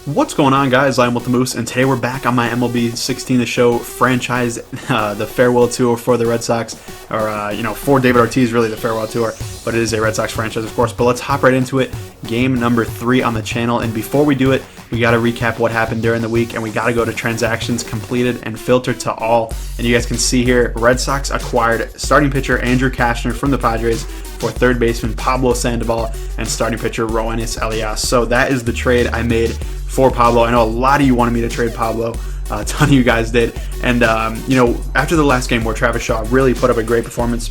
What's going on, guys? I'm with the Moose, and today we're back on my MLB 16 The Show franchise, the farewell tour for the Red Sox, or for David Ortiz, really the farewell tour, but it is a Red Sox franchise, of course. But let's hop right into it. Game number 3 on the channel, and before we do it, we got to recap what happened during the week, and we got to go to transactions completed and filtered to all. And you guys can see here, Red Sox acquired starting pitcher Andrew Cashner from the Padres for third baseman Pablo Sandoval and starting pitcher Roenis Elias. So that is the trade I made for Pablo. I know a lot of you wanted me to trade Pablo. A ton of you guys did. And, after the last game where Travis Shaw really put up a great performance,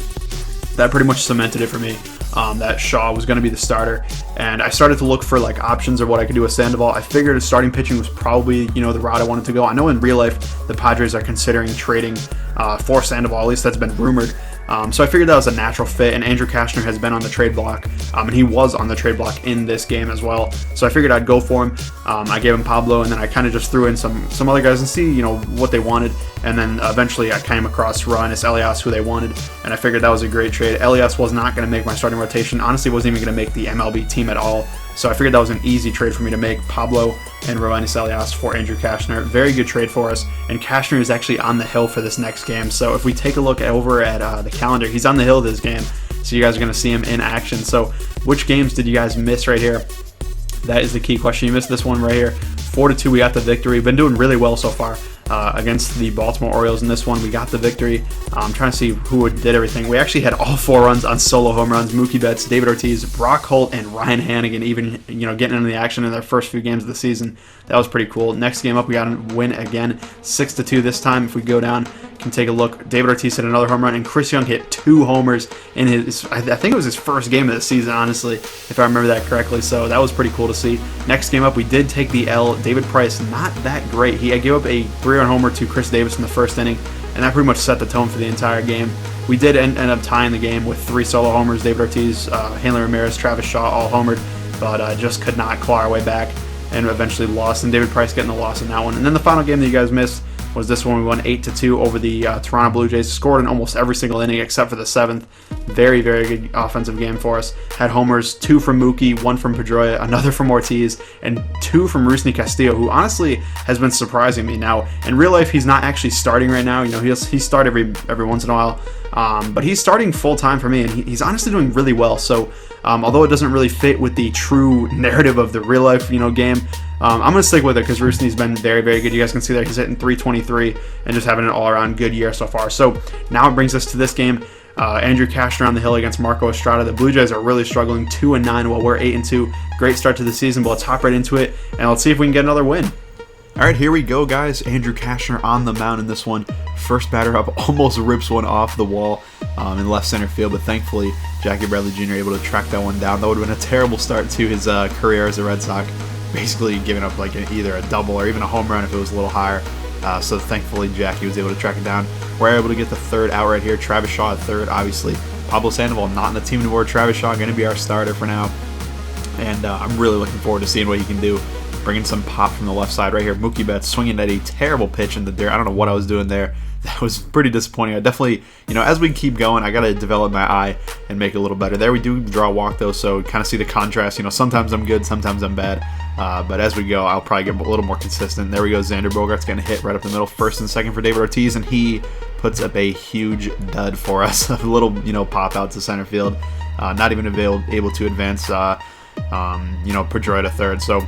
that pretty much cemented it for me. That Shaw was going to be the starter. And I started to look for options of what I could do with Sandoval. I figured starting pitching was probably, the route I wanted to go. I know in real life, the Padres are considering trading for Sandoval. At least that's been rumored. So I figured that was a natural fit, and Andrew Cashner has been on the trade block, and he was on the trade block in this game as well. So I figured I'd go for him. I gave him Pablo, and then I kind of just threw in some other guys and see, what they wanted. And then eventually I came across Roenis Elias, who they wanted, and I figured that was a great trade. Elias was not going to make my starting rotation. Honestly, wasn't even going to make the MLB team at all. So I figured that was an easy trade for me to make, Pablo and Roenis Elias for Andrew Cashner. Very good trade for us, and Cashner is actually on the hill for this next game. So if we take a look over at the calendar, he's on the hill this game, so you guys are going to see him in action. So which games did you guys miss right here? That is the key question. You missed this one right here. 4-2, we got the victory. Been doing really well so far against the Baltimore Orioles in this one. We got the victory. I'm trying to see who did everything. We actually had all 4 runs on solo home runs. Mookie Betts, David Ortiz, Brock Holt, and Ryan Hannigan even getting into the action in their first few games of the season. That was pretty cool. Next game up, we got a win again, 6-2 this time. If we go down, can take a look. David Ortiz hit another home run, and Chris Young hit 2 homers in his, I think it was his first game of the season, honestly, if I remember that correctly. So that was pretty cool to see. Next game up, we did take the L. David Price, not that great. He gave up a 3-run homer to Chris Davis in the first inning, and that pretty much set the tone for the entire game. We did end up tying the game with 3 solo homers. David Ortiz, Hanley Ramirez, Travis Shaw all homered, but just could not claw our way back and eventually lost, and David Price getting the loss in that one. And then the final game that you guys missed was this one. We won 8-2 over the Toronto Blue Jays. Scored in almost every single inning except for the 7th. Very, very good offensive game for us. Had homers, 2 from Mookie, 1 from Pedroia, another from Ortiz, and 2 from Rusney Castillo, who honestly has been surprising me. Now, in real life, he's not actually starting right now. He start every once in a while, but he's starting full time for me, and he's honestly doing really well. So, although it doesn't really fit with the true narrative of the real life, game, I'm going to stick with it because Rusney's been very, very good. You guys can see there he's hitting 323 and just having an all-around good year so far. So now it brings us to this game. Andrew Cashner on the hill against Marco Estrada. The Blue Jays are really struggling, 2-9 while we're 8-2. Great start to the season, but let's hop right into it and let's see if we can get another win. All right, here we go, guys. Andrew Cashner on the mound in this one. First batter up, almost rips one off the wall in left center field, but thankfully Jackie Bradley Jr. able to track that one down. That would have been a terrible start to his career as a Red Sox, basically giving up either a double or even a home run if it was a little higher. So thankfully Jackie was able to track it down. We're able to get the third out right here. Travis Shaw at third, obviously. Pablo Sandoval not in the team anymore. Travis Shaw going to be our starter for now. And I'm really looking forward to seeing what he can do. Bringing some pop from the left side right here. Mookie Betts swinging at a terrible pitch in the dirt. I don't know what I was doing there. That was pretty disappointing. I definitely, as we keep going, I got to develop my eye and make it a little better. There we do draw a walk, though, so kind of see the contrast. Sometimes I'm good, sometimes I'm bad. But as we go, I'll probably get a little more consistent. There we go. Xander Bogaerts getting a hit right up the middle, first and second for David Ortiz, and he puts up a huge dud for us. A little, pop out to center field. Not even able to advance, Pedroia to third. So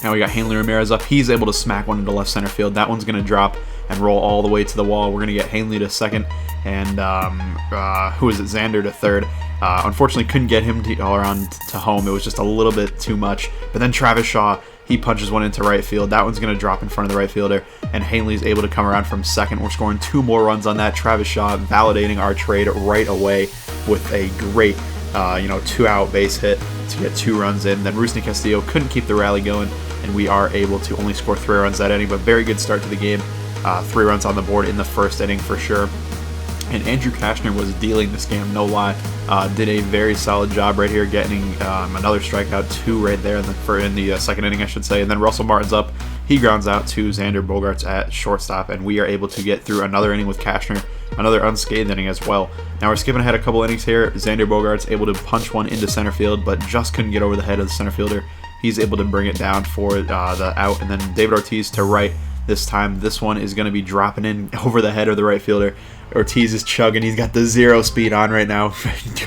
now we got Hanley Ramirez up. He's able to smack one into left center field. That one's going to drop and roll all the way to the wall. We're going to get Hanley to second, and Xander to third. Unfortunately, couldn't get him all around to home. It was just a little bit too much. But then Travis Shaw, he punches one into right field. That one's going to drop in front of the right fielder, and Hanley's able to come around from second. We're scoring 2 more runs on that. Travis Shaw validating our trade right away with a great 2-out base hit to get 2 runs in. Then Rusney Castillo couldn't keep the rally going, and we are able to only score 3 runs that inning, but very good start to the game. 3 runs on the board in the first inning for sure. And Andrew Cashner was dealing this game, no lie. Did a very solid job right here, getting another strikeout, 2 right there in the second inning, I should say. And then Russell Martin's up. He grounds out to Xander Bogaerts at shortstop, and we are able to get through another inning with Cashner, another unscathed inning as well. Now we're skipping ahead a couple innings here. Xander Bogaerts able to punch one into center field, but just couldn't get over the head of the center fielder. He's able to bring it down for the out, and then David Ortiz to right. This time, this one is going to be dropping in over the head of the right fielder. Ortiz is chugging. He's got the 0 speed on right now,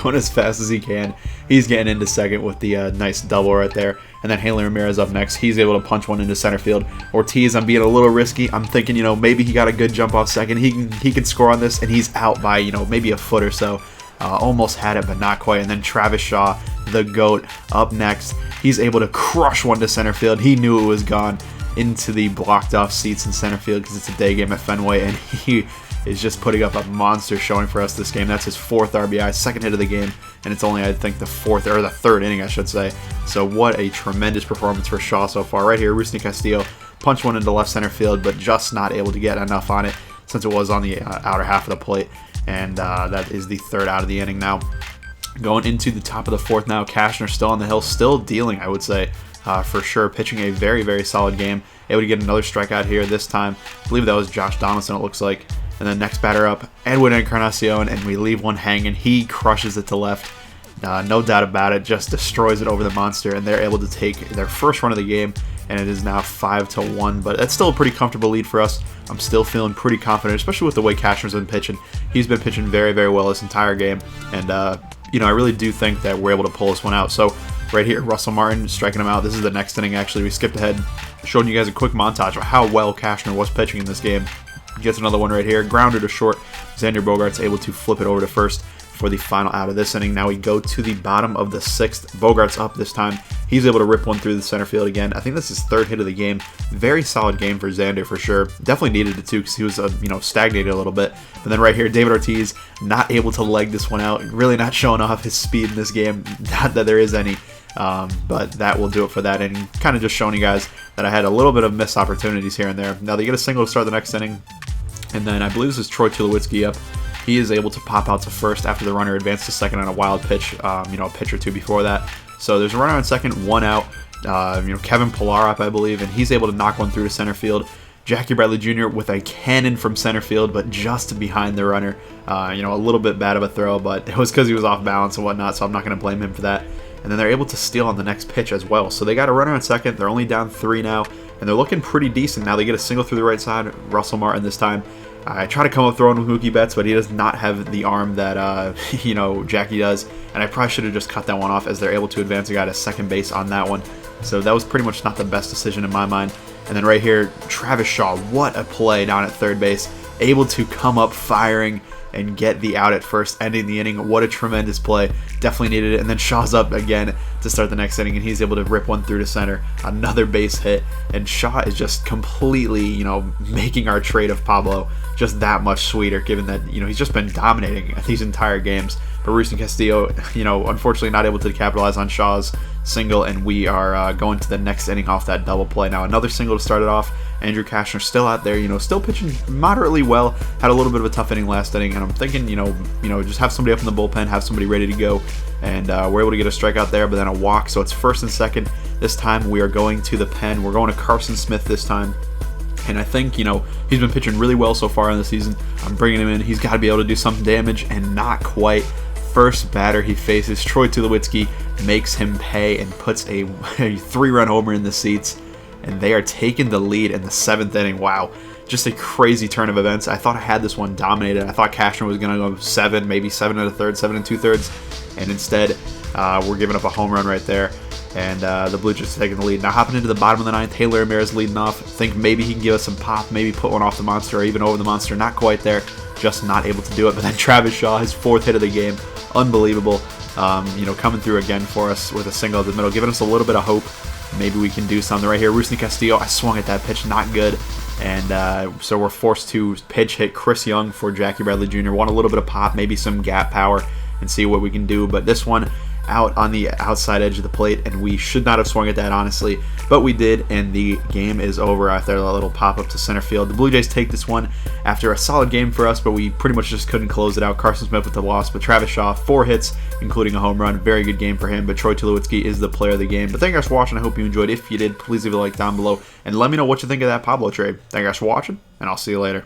going as fast as he can. He's getting into second with the nice double right there. And then Hanley Ramirez up next. He's able to punch one into center field. Ortiz, I'm being a little risky. I'm thinking, maybe he got a good jump off second. He can score on this, and he's out by, maybe a foot or so. Almost had it, but not quite. And then Travis Shaw, the GOAT, up next. He's able to crush one to center field. He knew it was gone, into the blocked off seats in center field because it's a day game at Fenway, and he is just putting up a monster showing for us this game. That's his 4th RBI, 2nd hit of the game, and it's only, I think, the 3rd inning, I should say. So what a tremendous performance for Shaw so far. Right here, Rusney Castillo punched one into left center field, but just not able to get enough on it since it was on the outer half of the plate, and that is the 3rd out of the inning now. Going into the top of the 4th now, Cashner still on the hill, still dealing, I would say, for sure, pitching a very, very solid game. Able to get another strikeout here this time. I believe that was Josh Donaldson, it looks like. And then next batter up, Edwin Encarnacion, and we leave one hanging. He crushes it to left. No doubt about it, just destroys it over the monster, and they're able to take their first run of the game, and it is now 5-1. But that's still a pretty comfortable lead for us. I'm still feeling pretty confident, especially with the way Cashner's been pitching. He's been pitching very, very well this entire game, and I really do think that we're able to pull this one out. So right here, Russell Martin striking him out. This is the next inning, actually. We skipped ahead, showing you guys a quick montage of how well Cashner was pitching in this game. Gets another one right here, grounder to short. Xander Bogaerts able to flip it over to first for the final out of this inning. Now we go to the bottom of the 6th. Bogaerts up this time. He's able to rip one through the center field again. I think this is his 3rd hit of the game. Very solid game for Xander for sure. Definitely needed it too because he was stagnated a little bit. But then right here, David Ortiz not able to leg this one out. Really not showing off his speed in this game. Not that there is any. But that will do it for that, and kind of just showing you guys that I had a little bit of missed opportunities here and there. Now they get a single to start the next inning, and then I believe this is Troy Tulowitzki up. He is able to pop out to first after the runner advanced to second on a wild pitch, a pitch or two before that. So there's a runner on second, one out. Kevin Pillar up, I believe, and he's able to knock one through to center field. Jackie Bradley Jr. with a cannon from center field, but just behind the runner. A little bit bad of a throw, but it was because he was off balance and whatnot, so I'm not going to blame him for that. And then they're able to steal on the next pitch as well. So they got a runner on second. They're only down 3 now, and they're looking pretty decent. Now they get a single through the right side. Russell Martin this time. I try to come up throwing with Mookie Betts, but he does not have the arm that Jackie does. And I probably should have just cut that one off, as they're able to advance a guy to second base on that one. So that was pretty much not the best decision in my mind. And then right here, Travis Shaw, what a play down at third base. Able to come up firing and get the out at first, ending the inning. What a tremendous play. Definitely needed it. And then Shaw's up again to start the next inning, and he's able to rip one through to center. Another base hit. And Shaw is just completely, making our trade of Pablo just that much sweeter, given that, he's just been dominating these entire games. But Rusney Castillo, unfortunately not able to capitalize on Shaw's single, and we are going to the next inning off that double play. Now another single to start it off. Andrew Cashner still out there, still pitching moderately well. Had a little bit of a tough inning last inning, and I'm thinking, just have somebody up in the bullpen, have somebody ready to go, and we're able to get a strikeout there, but then a walk. So it's first and second. This time we are going to the pen. We're going to Carson Smith this time. And I think, he's been pitching really well so far in the season. I'm bringing him in. He's got to be able to do some damage, and not quite. First batter he faces, Troy Tulowitzki, makes him pay and puts a 3-run homer in the seats. And they are taking the lead in the 7th inning. Wow. Just a crazy turn of events. I thought I had this one dominated. I thought Cashner was going to go 7, maybe 7 1/3, 7 2/3. And instead, we're giving up a home run right there. And the Blue Jays taking the lead. Now hopping into the bottom of the 9th, Hanley Ramirez leading off. Think maybe he can give us some pop, maybe put one off the monster or even over the monster. Not quite there. Just not able to do it. But then Travis Shaw, his 4th hit of the game. Unbelievable. Coming through again for us with a single at the middle, giving us a little bit of hope. Maybe we can do something right here. Rusney Castillo, I swung at that pitch, not good. And so we're forced to pitch hit Chris Young for Jackie Bradley Jr. Want a little bit of pop, maybe some gap power, and see what we can do. But this one out on the outside edge of the plate, and we should not have swung at that, honestly. But we did, and the game is over after a little pop-up to center field. The Blue Jays take this one after a solid game for us, but we pretty much just couldn't close it out. Carson Smith with the loss, but Travis Shaw, 4 hits, including a home run. Very good game for him, but Troy Tulowitzki is the player of the game. But thank you guys for watching. I hope you enjoyed. If you did, please leave a like down below, and let me know what you think of that Pablo trade. Thank you guys for watching, and I'll see you later.